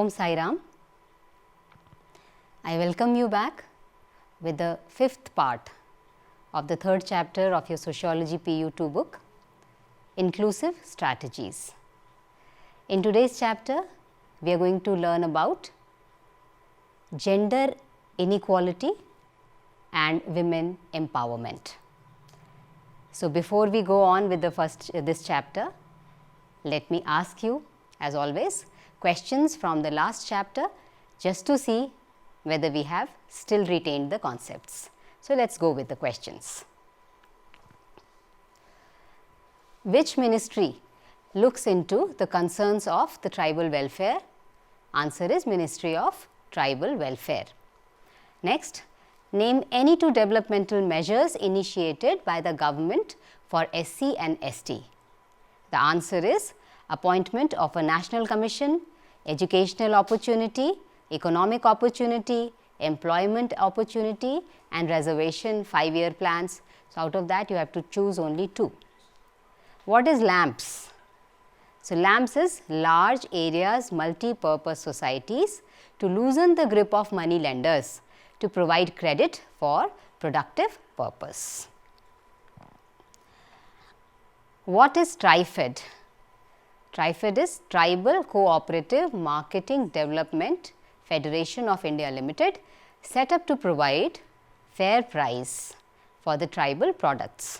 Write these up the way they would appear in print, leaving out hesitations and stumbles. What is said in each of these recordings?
Om Sai Ram. I welcome you back with the fifth part of the third chapter of your Sociology PU2 book, Inclusive Strategies. In today's chapter, we are going to learn about gender inequality and women empowerment. So, before we go on with this chapter, let me ask you, as always, questions from the last chapter just to see whether we have still retained the concepts. So, let us go with the questions. Which ministry looks into the concerns of the tribal welfare? Answer is Ministry of Tribal Welfare. Next, name any two developmental measures initiated by the government for SC and ST. The answer is appointment of a national commission, educational opportunity, economic opportunity, employment opportunity and reservation 5-year plans. So, out of that you have to choose only two. What is LAMPS? So, LAMPS is large areas multi-purpose societies to loosen the grip of money lenders to provide credit for productive purpose. What is TriFed? TriFed is Tribal Cooperative Marketing Development Federation of India Limited, set up to provide fair price for the tribal products.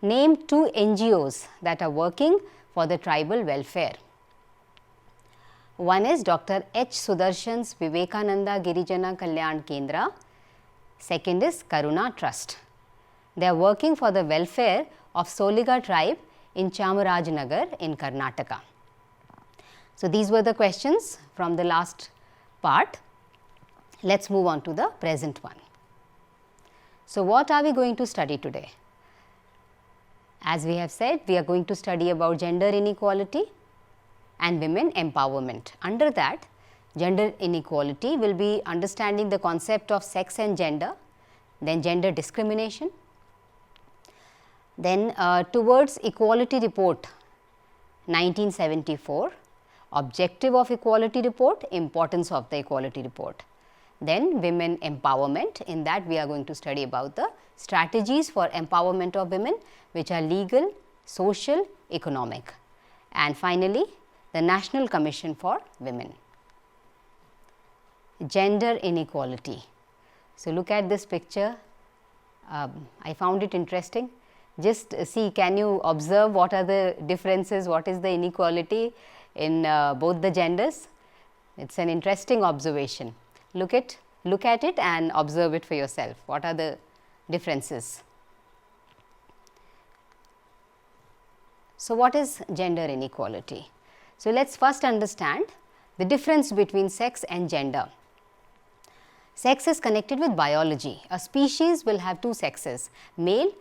Name two NGOs that are working for the tribal welfare. One is Dr. H. Sudarshan's Vivekananda Girijana Kalyan Kendra, second is Karuna Trust. They are working for the welfare of Soliga tribe in Chamarajnagar in Karnataka. So, these were the questions from the last part. Let us move on to the present one. So, what are we going to study today? As we have said, we are going to study about gender inequality and women empowerment. Under that, gender inequality will be understanding the concept of sex and gender, then gender discrimination, then towards equality report 1974, objective of equality report, importance of the equality report. Then women empowerment, in that we are going to study about the strategies for empowerment of women which are legal, social, economic, and finally the National Commission for Women. Gender inequality. So, look at this picture, I found it interesting. Just see, can you observe what are the differences, what is the inequality in both the genders? It is an interesting observation. Look at it and observe it for yourself. What are the differences? So, what is gender inequality? So, let us first understand the difference between sex and gender. Sex is connected with biology. A species will have two sexes, male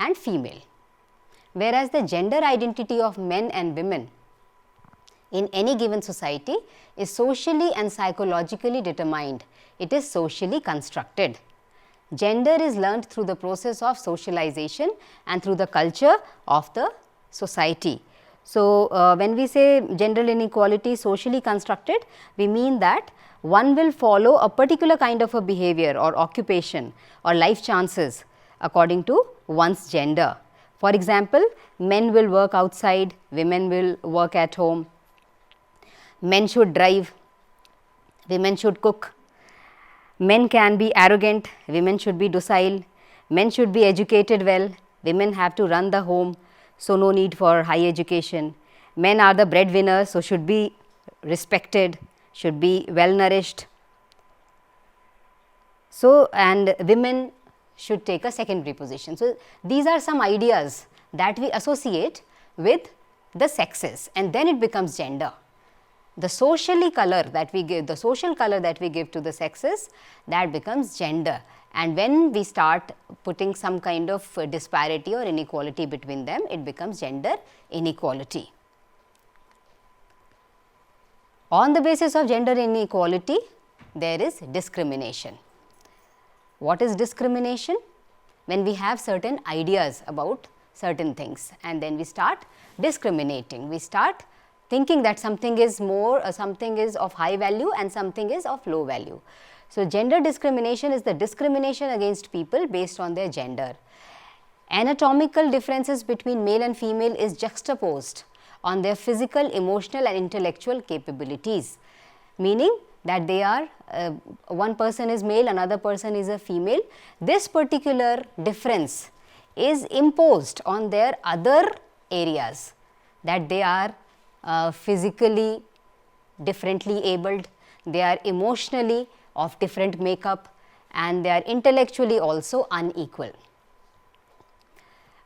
and female, whereas the gender identity of men and women in any given society is socially and psychologically determined. It is socially constructed. Gender is learnt through the process of socialization and through the culture of the society. So, when we say gender inequality socially constructed, we mean that one will follow a particular kind of a behavior or occupation or life chances according to one's gender. For example, men will work outside, women will work at home, men should drive, women should cook, men can be arrogant, women should be docile, men should be educated well, women have to run the home, so no need for high education, men are the breadwinners, so should be respected, should be well nourished. So, and women should take a secondary position. So, these are some ideas that we associate with the sexes, and then it becomes gender. The social color that we give to the sexes, that becomes gender, and when we start putting some kind of disparity or inequality between them, it becomes gender inequality. On the basis of gender inequality, there is discrimination. What is discrimination? When we have certain ideas about certain things and then we start discriminating, we start thinking that something is more, something is of high value and something is of low value. So, gender discrimination is the discrimination against people based on their gender. Anatomical differences between male and female is juxtaposed on their physical, emotional and intellectual capabilities, meaning that they are one person is male, another person is a female. This particular difference is imposed on their other areas, that they are physically differently abled, they are emotionally of different makeup and they are intellectually also unequal.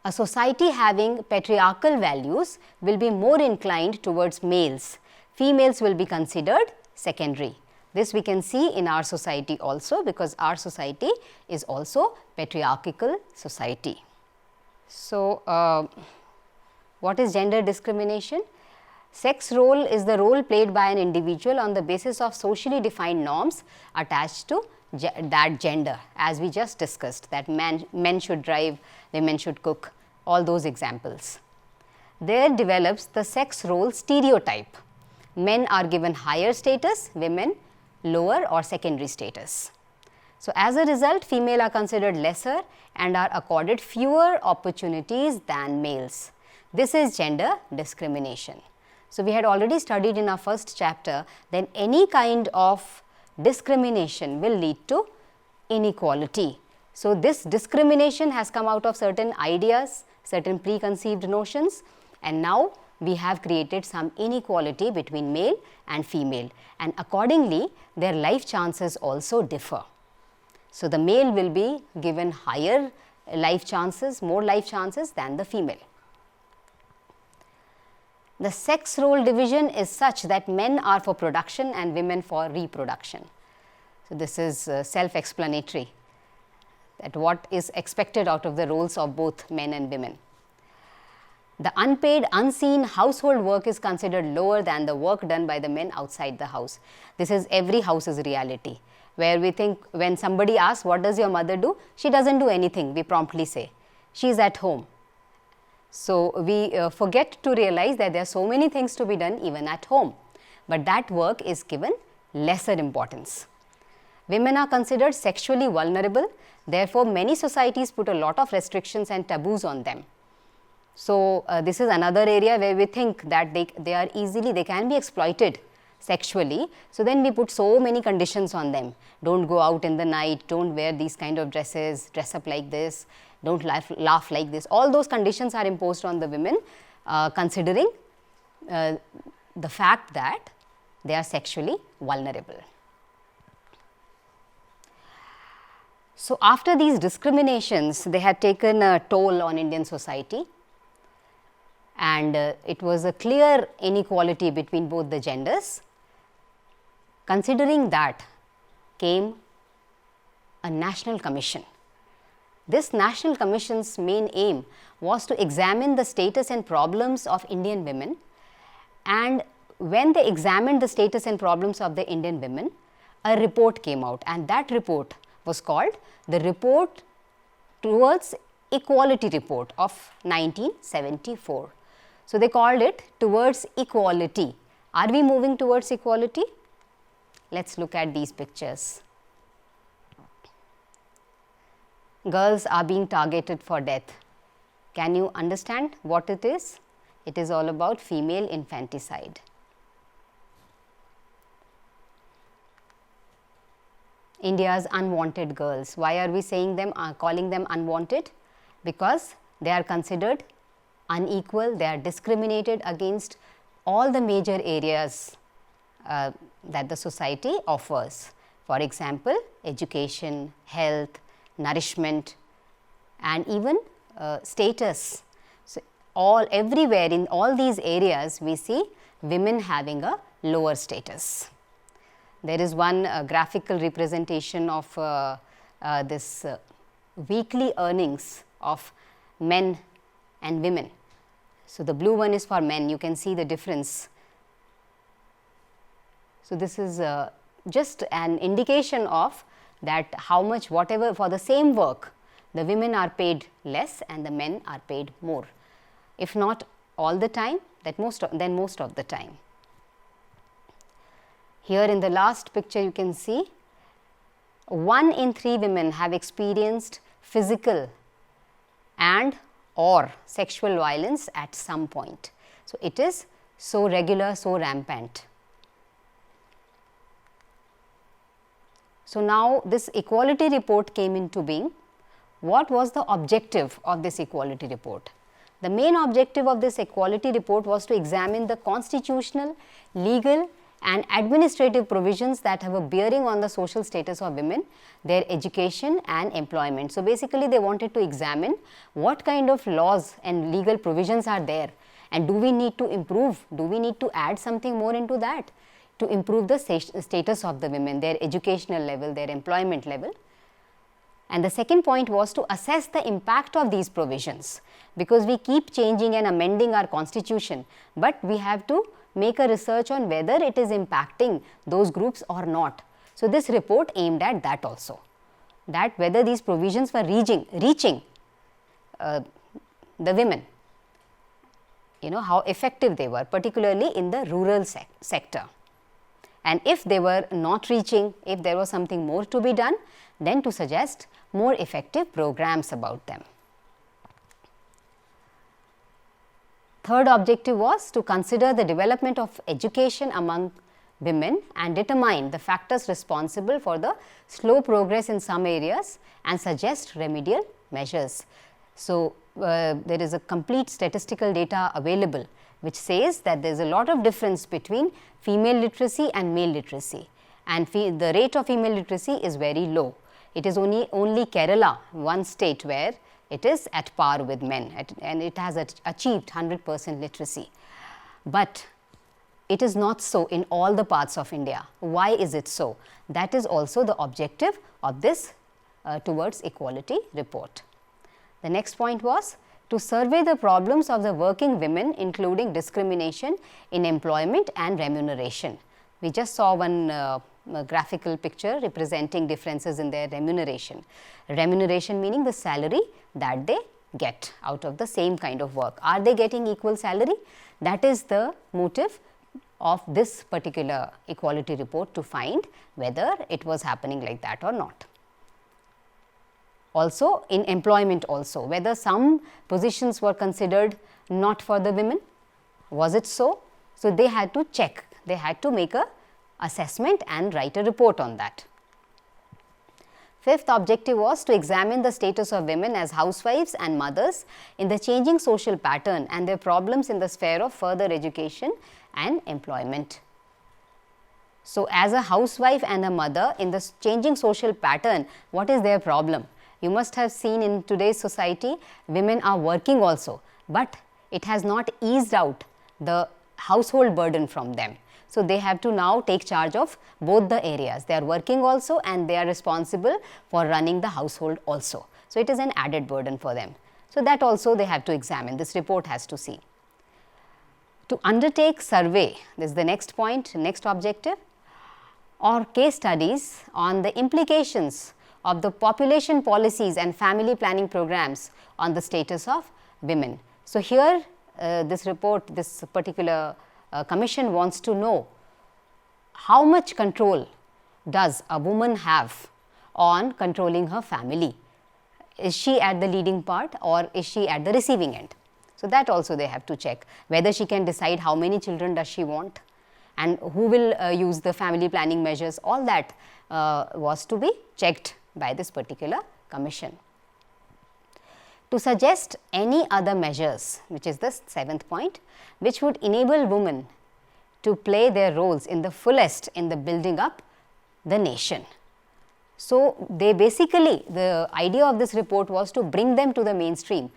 A society having patriarchal values will be more inclined towards males. Females will be considered secondary. This we can see in our society also, because our society is also patriarchal society. So, what is gender discrimination? Sex role is the role played by an individual on the basis of socially defined norms attached to that gender, as we just discussed, that men should drive, women should cook, all those examples. There develops the sex role stereotype. Men are given higher status, women lower or secondary status. So, as a result, female are considered lesser and are accorded fewer opportunities than males. This is gender discrimination. So, we had already studied in our first chapter that any kind of discrimination will lead to inequality. So, this discrimination has come out of certain ideas, certain preconceived notions, and now we have created some inequality between male and female, and accordingly their life chances also differ. So, the male will be given higher life chances, more life chances than the female. The sex role division is such that men are for production and women for reproduction. So, this is self-explanatory, that what is expected out of the roles of both men and women. The unpaid, unseen household work is considered lower than the work done by the men outside the house. This is every house's reality, where we think when somebody asks, what does your mother do? She doesn't do anything, we promptly say, she is at home. So, we forget to realize that there are so many things to be done even at home, but that work is given lesser importance. Women are considered sexually vulnerable, therefore, many societies put a lot of restrictions and taboos on them. So, this is another area where we think that they can be exploited sexually. So, then we put so many conditions on them. Don't go out in the night, don't wear these kind of dresses, dress up like this, don't laugh like this. All those conditions are imposed on the women, considering the fact that they are sexually vulnerable. So, after these discriminations, they had taken a toll on Indian society, and it was a clear inequality between both the genders. Considering that came a national commission. This national commission's main aim was to examine the status and problems of Indian women, and when they examined the status and problems of the Indian women, a report came out, and that report was called the Report Towards Equality Report of 1974. So, they called it Towards Equality. Are we moving towards equality? Let us look at these pictures. Girls are being targeted for death. Can you understand what it is? It is all about female infanticide. India's unwanted girls. Why are we saying them, calling them unwanted? Because they are considered unequal, they are discriminated against all the major areas that the society offers. For example, education, health, nourishment, and even status. So, everywhere in all these areas we see women having a lower status. There is one graphical representation of this weekly earnings of men and women. So, the blue one is for men, you can see the difference. So, this is just an indication of that how much, whatever, for the same work the women are paid less and the men are paid more. If not all the time, then most of the time. Here in the last picture you can see 1 in 3 women have experienced physical and or sexual violence at some point. So, it is so regular, so rampant. So, now this equality report came into being. What was the objective of this equality report? The main objective of this equality report was to examine the constitutional, legal and administrative provisions that have a bearing on the social status of women, their education and employment. So, basically they wanted to examine what kind of laws and legal provisions are there, and do we need to improve, do we need to add something more into that to improve the status of the women, their educational level, their employment level. And the second point was to assess the impact of these provisions, because we keep changing and amending our constitution, but we have to make a research on whether it is impacting those groups or not. So, this report aimed at that also, that whether these provisions were reaching the women, how effective they were, particularly in the rural sector. And if they were not reaching, if there was something more to be done, then to suggest more effective programs about them. Third objective was to consider the development of education among women and determine the factors responsible for the slow progress in some areas and suggest remedial measures. So, there is a complete statistical data available which says that there is a lot of difference between female literacy and male literacy, and the rate of female literacy is very low. It is only Kerala, one state, where it is at par with men, and it has achieved 100% literacy. But it is not so in all the parts of India. Why is it so? That is also the objective of this towards equality report. The next point was to survey the problems of the working women, including discrimination in employment and remuneration. We just saw one graphical picture representing differences in their remuneration. Remuneration meaning the salary that they get out of the same kind of work. Are they getting equal salary? That is the motive of this particular equality report, to find whether it was happening like that or not. Also in employment also, whether some positions were considered not for the women, was it so? So, they had to check, they had to make a assessment and write a report on that. Fifth objective was to examine the status of women as housewives and mothers in the changing social pattern and their problems in the sphere of further education and employment. So, as a housewife and a mother in the changing social pattern, what is their problem? You must have seen in today's society, women are working also, but it has not eased out the household burden from them. So, they have to now take charge of both the areas. They are working also and they are responsible for running the household also. So, it is an added burden for them. So, that also they have to examine, this report has to see. To undertake survey, this is the next point, next objective, or case studies on the implications of the population policies and family planning programs on the status of women. So, here this report, this particular commission wants to know how much control does a woman have on controlling her family. Is she at the leading part or is she at the receiving end? So, that also they have to check, whether she can decide how many children does she want and who will use the family planning measures. All that was to be checked by this particular commission. To suggest any other measures, which is the seventh point, which would enable women to play their roles in the fullest in the building up the nation. So, they basically, the idea of this report was to bring them to the mainstream,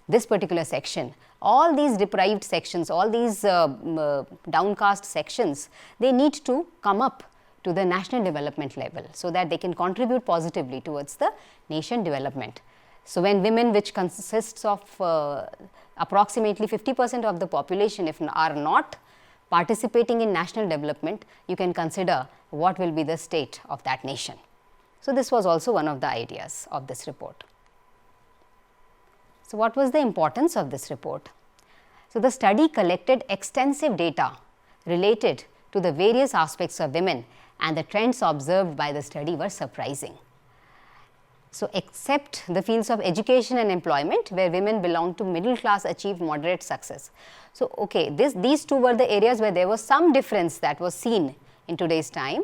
this particular section. All these deprived sections, all these downcast sections, they need to come up to the national development level, so that they can contribute positively towards the nation development. So, when women, which consists of approximately 50% of the population, if are not participating in national development, you can consider what will be the state of that nation. So, this was also one of the ideas of this report. So, what was the importance of this report? So, the study collected extensive data related to the various aspects of women, and the trends observed by the study were surprising. So, except the fields of education and employment, where women belong to middle class, achieved moderate success. So, okay, these two were the areas where there was some difference that was seen in today's time,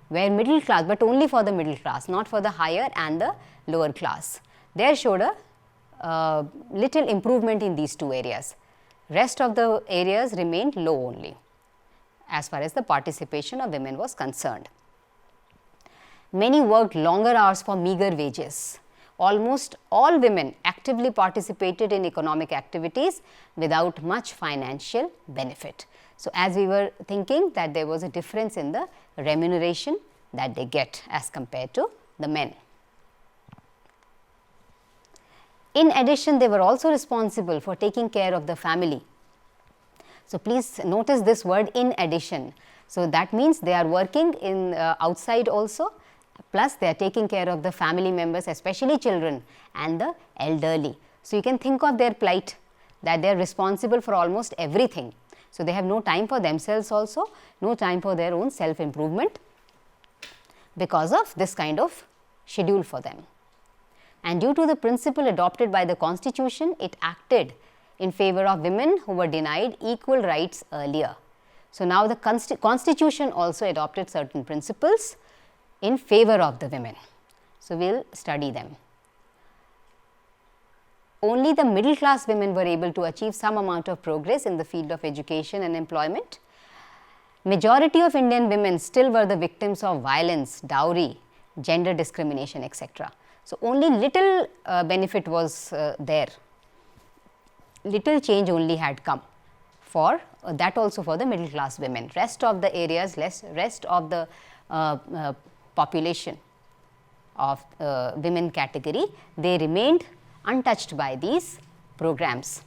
where middle class, but only for the middle class, not for the higher and the lower class. There showed a little improvement in these two areas. Rest of the areas remained low only as far as the participation of women was concerned. Many worked longer hours for meager wages. Almost all women actively participated in economic activities without much financial benefit. So, as we were thinking that there was a difference in the remuneration that they get as compared to the men. In addition, they were also responsible for taking care of the family. So, please notice this word in addition. So, that means they are working in outside also, plus they are taking care of the family members, especially children and the elderly. So, you can think of their plight, that they are responsible for almost everything. So, they have no time for themselves also, no time for their own self improvement because of this kind of schedule for them. And due to the principle adopted by the Constitution, it acted in favor of women who were denied equal rights earlier. So, now the Constitution also adopted certain principles in favor of the women. So, we will study them. Only the middle class women were able to achieve some amount of progress in the field of education and employment. Majority of Indian women still were the victims of violence, dowry, gender discrimination, etc. So, only little benefit was there, little change only had come for that also for the middle class women. Rest of the areas, rest of the population of women category, they remained untouched by these programs,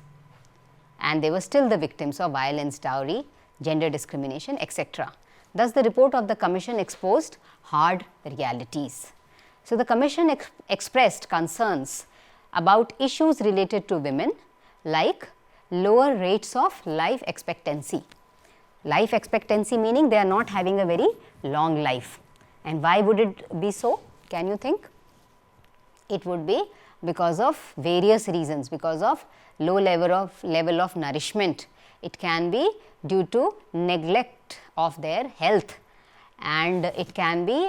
and they were still the victims of violence, dowry, gender discrimination, etc. Thus, the report of the commission exposed hard realities. So, the commission expressed concerns about issues related to women like lower rates of life expectancy. Life expectancy meaning they are not having a very long life. And why would it be so? Can you think? It would be because of various reasons, because of low level of nourishment. It can be due to neglect of their health, and it can be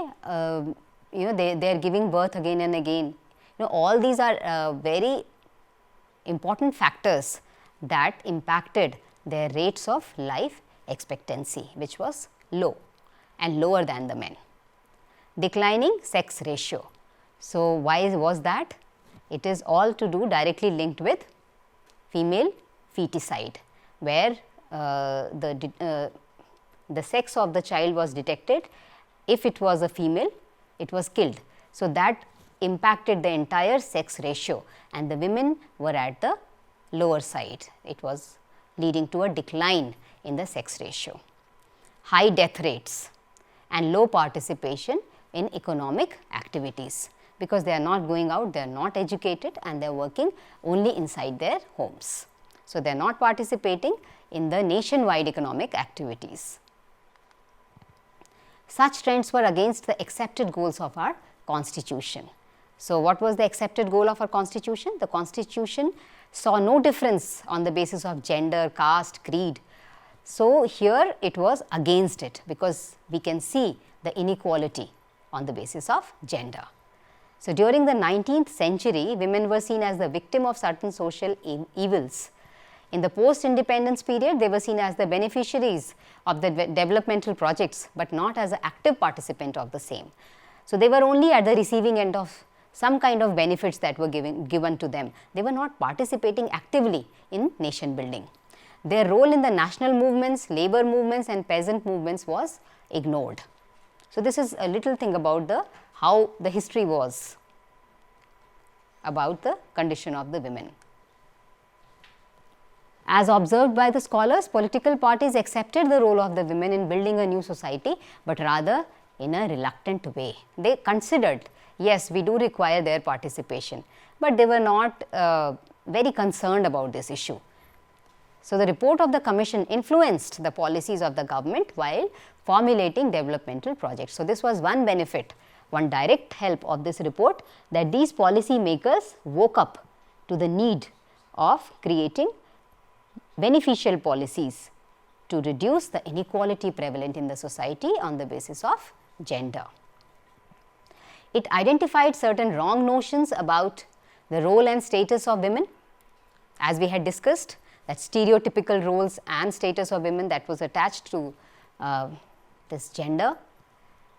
they are giving birth again and again. All these are very important factors that impacted their rates of life expectancy, which was low and lower than the men. Declining sex ratio. So, why was that? It is all to do directly linked with female feticide, where the sex of the child was detected. If it was a female, it was killed. So, that impacted the entire sex ratio, and the women were at the lower side. It was leading to a decline in the sex ratio. High death rates and low participation in economic activities, because they are not going out, they are not educated, and they are working only inside their homes. So, they are not participating in the nationwide economic activities. Such trends were against the accepted goals of our Constitution. So, what was the accepted goal of our Constitution? The Constitution saw no difference on the basis of gender, caste, creed. So, here it was against it, because we can see the inequality on the basis of gender. So, during the 19th century, women were seen as the victim of certain social evils. In the post-independence period, they were seen as the beneficiaries of the developmental projects, but not as an active participant of the same. So, they were only at the receiving end of some kind of benefits that were given to them. They were not participating actively in nation building. Their role in the national movements, labor movements and peasant movements was ignored. So, this is a little thing about how the history was about the condition of the women. As observed by the scholars, political parties accepted the role of the women in building a new society, but rather in a reluctant way. They considered, yes, we do require their participation, but they were not very concerned about this issue. So, the report of the commission influenced the policies of the government while formulating developmental projects. So, this was one benefit, one direct help of this report, that these policy makers woke up to the need of creating beneficial policies to reduce the inequality prevalent in the society on the basis of gender. It identified certain wrong notions about the role and status of women, as we had discussed, that stereotypical roles and status of women that was attached to this gender.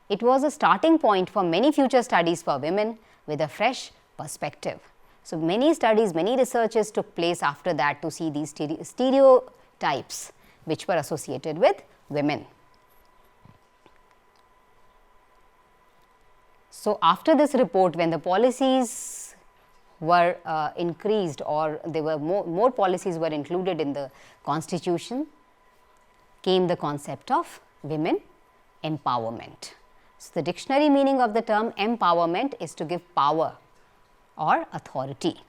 It was a starting point for many future studies for women with a fresh perspective. So, many studies, many researches took place after that to see these stereotypes which were associated with women. So, after this report, when the policies were increased, or there were more policies were included in the constitution, came the concept of women empowerment. So, the dictionary meaning of the term empowerment is to give power or authority.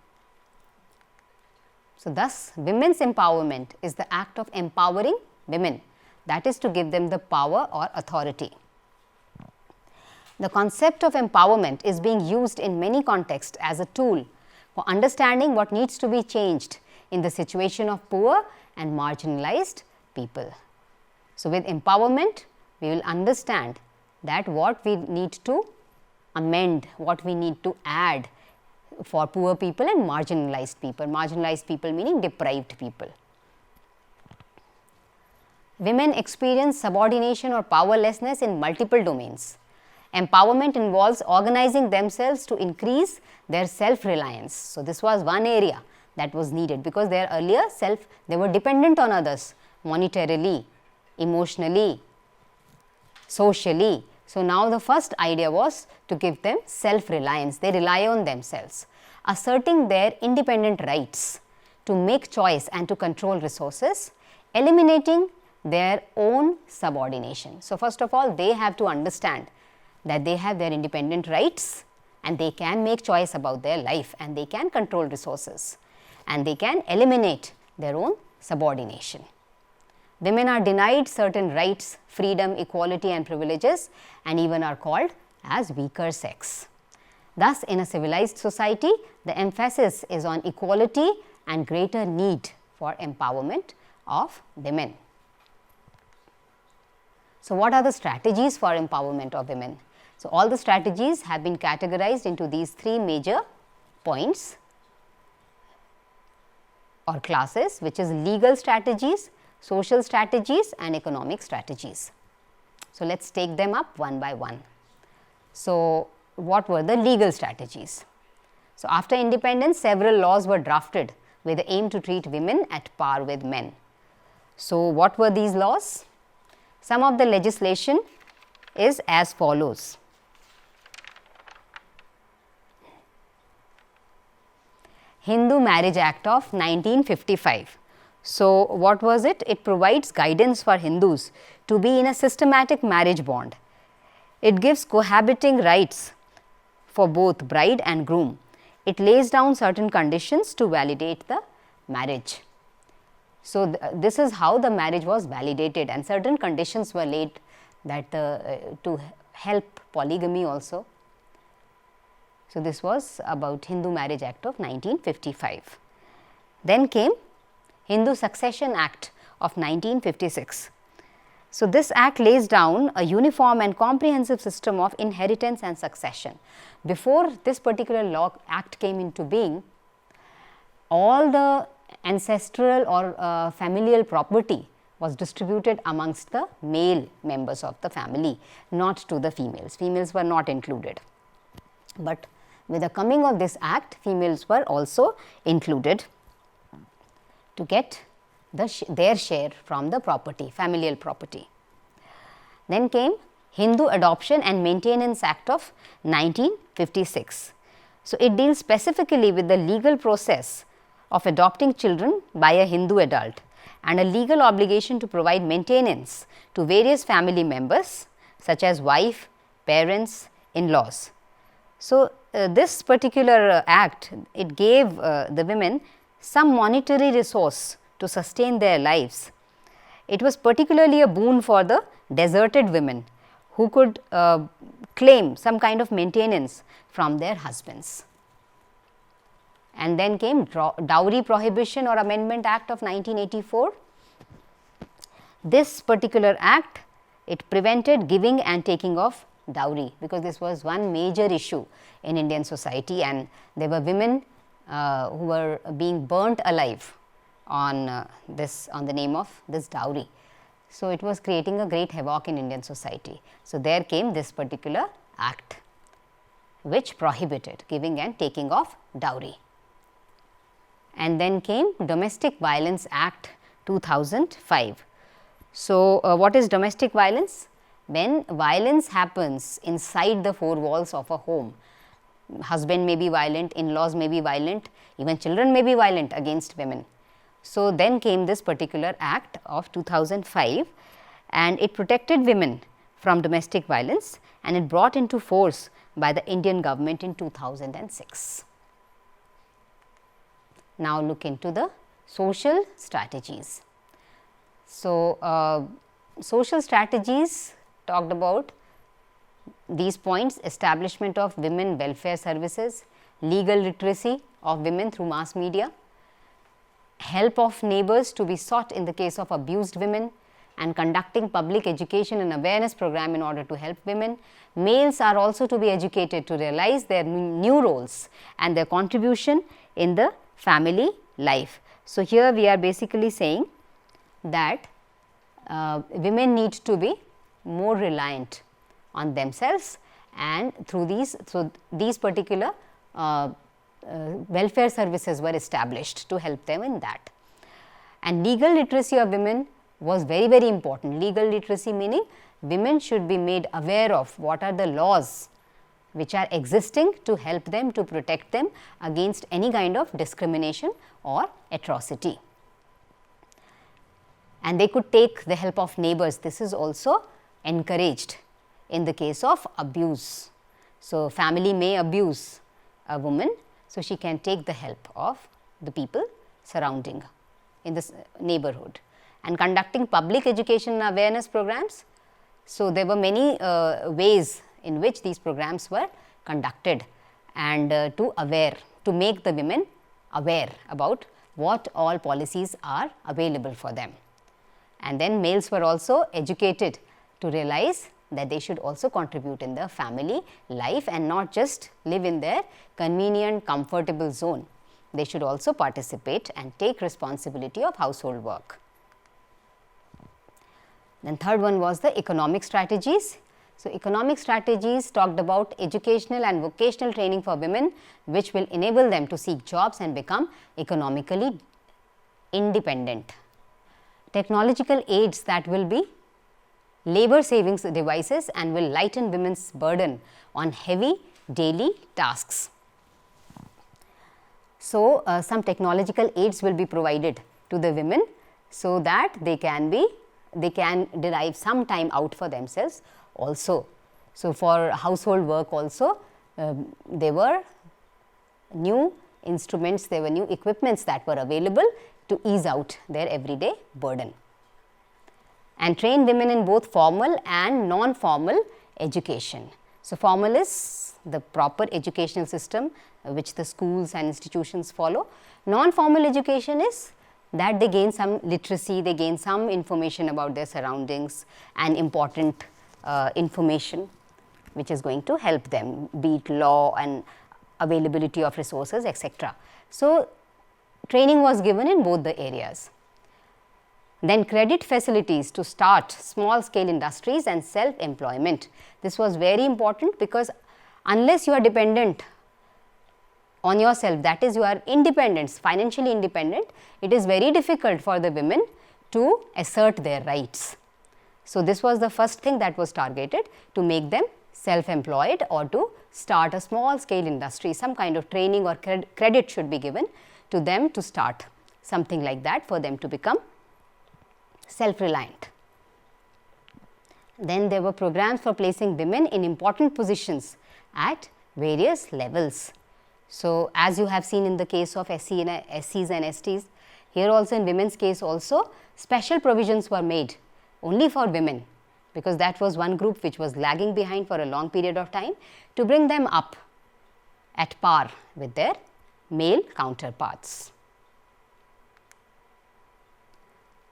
So, thus women's empowerment is the act of empowering women, that is to give them the power or authority. The concept of empowerment is being used in many contexts as a tool for understanding what needs to be changed in the situation of poor and marginalized people. So, with empowerment, we will understand that what we need to amend, what we need to add for poor people and marginalized people meaning deprived people. Women experience subordination or powerlessness in multiple domains. Empowerment involves organizing themselves to increase their self-reliance. So, this was one area that was needed, because they were dependent on others monetarily, emotionally, socially. So, now the first idea was to give them self-reliance. They rely on themselves, asserting their independent rights to make choice and to control resources, eliminating their own subordination. So, first of all, they have to understand that they have their independent rights and they can make choice about their life, and they can control resources, and they can eliminate their own subordination. Women are denied certain rights, freedom, equality and privileges, and even are called as weaker sex. Thus, in a civilized society, the emphasis is on equality and greater need for empowerment of women. So, what are the strategies for empowerment of women? So, all the strategies have been categorized into these three major points or classes, which is legal strategies, social strategies and economic strategies. So, let us take them up one by one. So, what were the legal strategies? So, after independence, several laws were drafted with the aim to treat women at par with men. So, what were these laws? Some of the legislation is as follows. Hindu Marriage Act of 1955. So, what was it? It provides guidance for Hindus to be in a systematic marriage bond. It gives cohabiting rights for both bride and groom. It lays down certain conditions to validate the marriage. So, this is how the marriage was validated, and certain conditions were laid that to help polygamy also. So, this was about Hindu Marriage Act of 1955. Then came Hindu Succession Act of 1956. So, this act lays down a uniform and comprehensive system of inheritance and succession. Before this particular law act came into being, all the ancestral or familial property was distributed amongst the male members of the family, not to the females. Females were not included. But with the coming of this act, females were also included to get their share from the property, familial property. Then came Hindu Adoption and Maintenance Act of 1956. So, it deals specifically with the legal process of adopting children by a Hindu adult and a legal obligation to provide maintenance to various family members such as wife, parents, in-laws. So, this particular act, it gave the women some monetary resource to sustain their lives. It was particularly a boon for the deserted women who could claim some kind of maintenance from their husbands. And then came Dowry Prohibition or Amendment Act of 1984. This particular act, it prevented giving and taking of dowry, because this was one major issue in Indian society, and there were women who were being burnt alive on the name of this dowry. So, it was creating a great havoc in Indian society. So, there came this particular act which prohibited giving and taking of dowry. And then came Domestic Violence Act 2005. So, what is domestic violence? When violence happens inside the four walls of a home. Husband may be violent, in-laws may be violent, even children may be violent against women. So, then came this particular act of 2005, and it protected women from domestic violence, and it brought into force by the Indian government in 2006. Now, look into the social strategies. So, social strategies talked about these points: establishment of women welfare services, legal literacy of women through mass media, help of neighbors to be sought in the case of abused women, and conducting public education and awareness program in order to help women. Males are also to be educated to realize their new roles and their contribution in the family life. So, here we are basically saying that women need to be more reliant on themselves, and through these particular welfare services were established to help them in that. And legal literacy of women was very, very important. Legal literacy meaning women should be made aware of what are the laws which are existing to help them, to protect them against any kind of discrimination or atrocity. And they could take the help of neighbors. This is also encouraged in the case of abuse. So, family may abuse a woman, so she can take the help of the people surrounding in this neighborhood. And conducting public education and awareness programs. So, there were many ways in which these programs were conducted, and to make the women aware about what all policies are available for them. And then males were also educated to realize that they should also contribute in the family life and not just live in their convenient, comfortable zone. They should also participate and take responsibility of household work. Then third one was the economic strategies. So, economic strategies talked about educational and vocational training for women, which will enable them to seek jobs and become economically independent. Technological aids that will be labor savings devices and will lighten women's burden on heavy daily tasks. So, some technological aids will be provided to the women, so that they can derive some time out for themselves also. So, for household work also there were new instruments, there were new equipments that were available to ease out their everyday burden. And train women in both formal and non-formal education. So, formal is the proper educational system which the schools and institutions follow. Non-formal education is that they gain some literacy, they gain some information about their surroundings and important information which is going to help them, be it law and availability of resources, etc. So, training was given in both the areas. Then credit facilities to start small scale industries and self-employment. This was very important, because unless you are dependent on yourself, that is, you are independent, financially independent, it is very difficult for the women to assert their rights. So, this was the first thing that was targeted, to make them self-employed or to start a small scale industry. Some kind of training or credit should be given to them to start something like that, for them to become self-reliant. Then there were programs for placing women in important positions at various levels. So, as you have seen in the case of SCs and STs, Here also in women's case also special provisions were made only for women, because that was one group which was lagging behind for a long period of time, to bring them up at par with their male counterparts.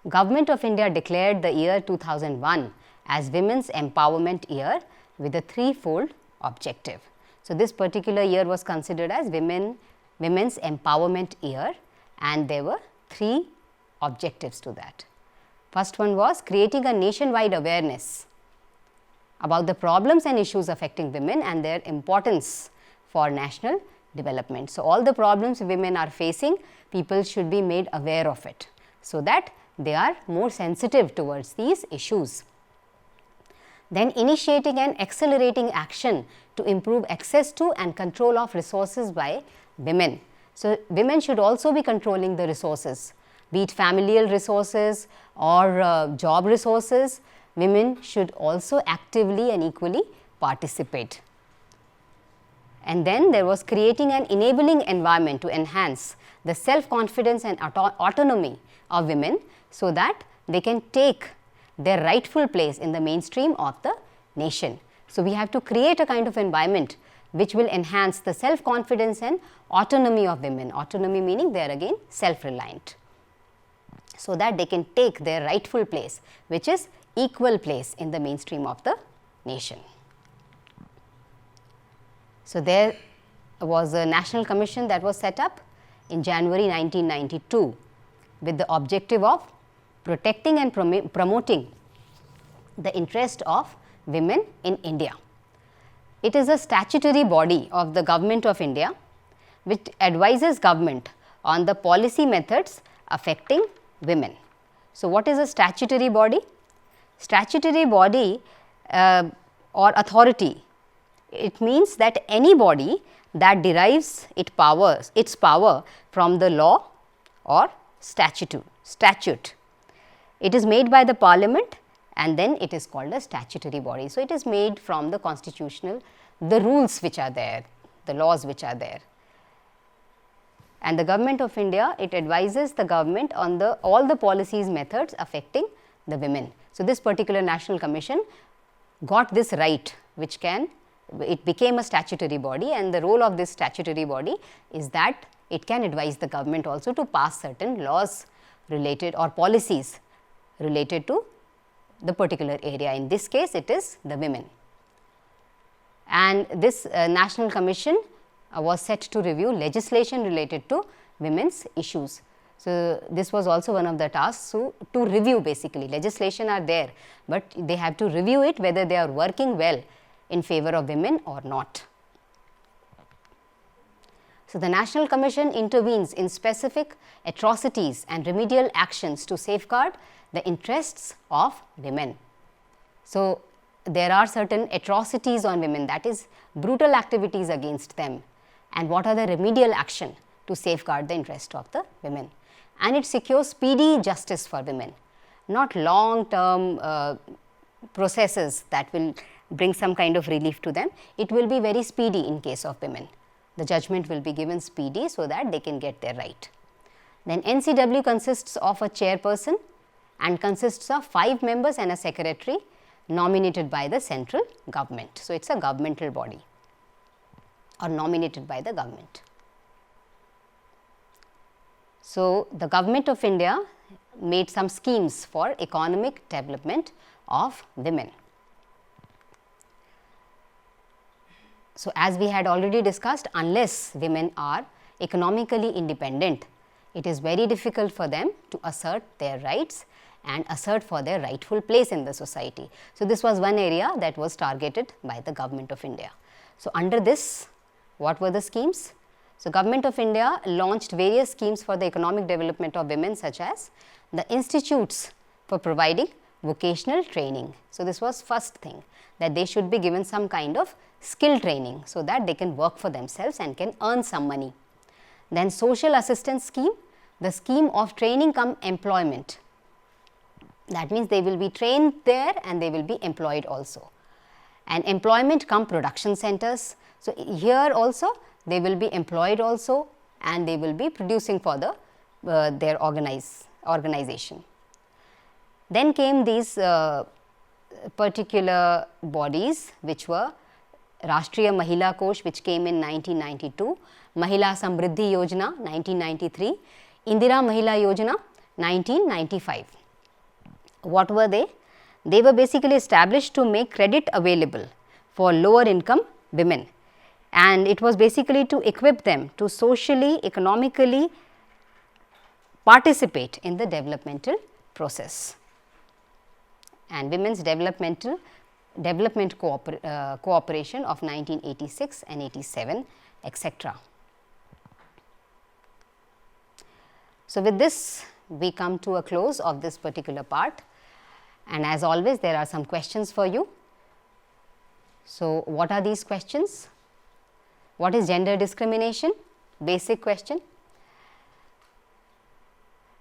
Government of India declared the year 2001 as Women's Empowerment Year with a threefold objective. So, this particular year was considered as Women's Empowerment Year, and there were three objectives to that. First one was creating a nationwide awareness about the problems and issues affecting women and their importance for national development. So, all the problems women are facing, people should be made aware of it, so that they are more sensitive towards these issues. Then initiating and accelerating action to improve access to and control of resources by women. So, women should also be controlling the resources, be it familial resources or job resources. Women should also actively and equally participate. And then there was creating an enabling environment to enhance the self-confidence and autonomy of women, so that they can take their rightful place in the mainstream of the nation. So, we have to create a kind of environment which will enhance the self-confidence and autonomy of women, autonomy meaning they are again self-reliant, so that they can take their rightful place, which is equal place in the mainstream of the nation. So, there was a national commission that was set up in January 1992 with the objective of protecting and promoting the interest of women in India. It is a statutory body of the Government of India which advises government on the policy methods affecting women. So, what is a statutory body? Statutory body or authority, it means that any body that derives its power from the law or statute. It is made by the parliament, and then it is called a statutory body. So, it is made from the constitutional, the rules which are there, the laws which are there. And the Government of India, it advises the government on all the policies methods affecting the women. So, this particular national commission got this right, which it became a statutory body, and the role of this statutory body is that it can advise the government also to pass certain laws related or policies related to the particular area. In this case, it is the women. And this national commission was set to review legislation related to women's issues. So, this was also one of the tasks to review, basically legislation are there, but they have to review it whether they are working well in favor of women or not. So, the National Commission intervenes in specific atrocities and remedial actions to safeguard the interests of women. So, there are certain atrocities on women, that is brutal activities against them, and what are the remedial action to safeguard the interest of the women. And it secures speedy justice for women, not long term processes that will bring some kind of relief to them. It will be very speedy in case of women. The judgment will be given speedy, so that they can get their right. Then NCW consists of a chairperson and consists of 5 members and a secretary nominated by the central government. So, it is a governmental body or nominated by the government. So, the Government of India made some schemes for economic development of women. So, as we had already discussed, unless women are economically independent, it is very difficult for them to assert their rights and assert for their rightful place in the society. So, this was one area that was targeted by the Government of India. So, under this, what were the schemes? So, Government of India launched various schemes for the economic development of women, such as the institutes for providing vocational training. So, this was first thing, that they should be given some kind of skill training, so that they can work for themselves and can earn some money. Then social assistance scheme, the scheme of training cum employment. That means they will be trained there and they will be employed also. And employment cum production centers. So, here also they will be employed also and they will be producing for the their organization. Then came these particular bodies which were Rashtriya Mahila Kosh, which came in 1992, Mahila Samriddhi Yojana 1993, Indira Mahila Yojana 1995. What were they? They were basically established to make credit available for lower income women, and it was basically to equip them to socially, economically participate in the developmental process. And Women's Development Cooperation of 1986 and 87, etc. So, with this we come to a close of this particular part, and as always there are some questions for you. So, what are these questions? What is gender discrimination? Basic question.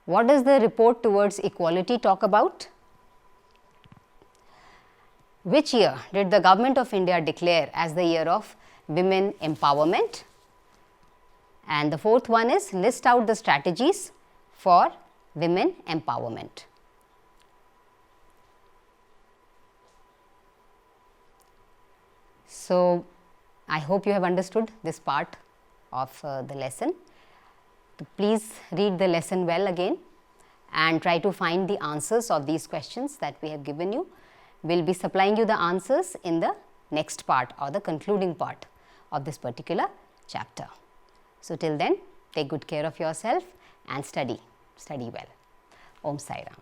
What does the report towards equality talk about? Which year did the Government of India declare as the year of women empowerment? And the fourth one is, list out the strategies for women empowerment. So, I hope you have understood this part of the lesson. Please read the lesson well again and try to find the answers of these questions that we have given you. We will be supplying you the answers in the next part or the concluding part of this particular chapter. So, till then, take good care of yourself and study well. Om Sai Ram.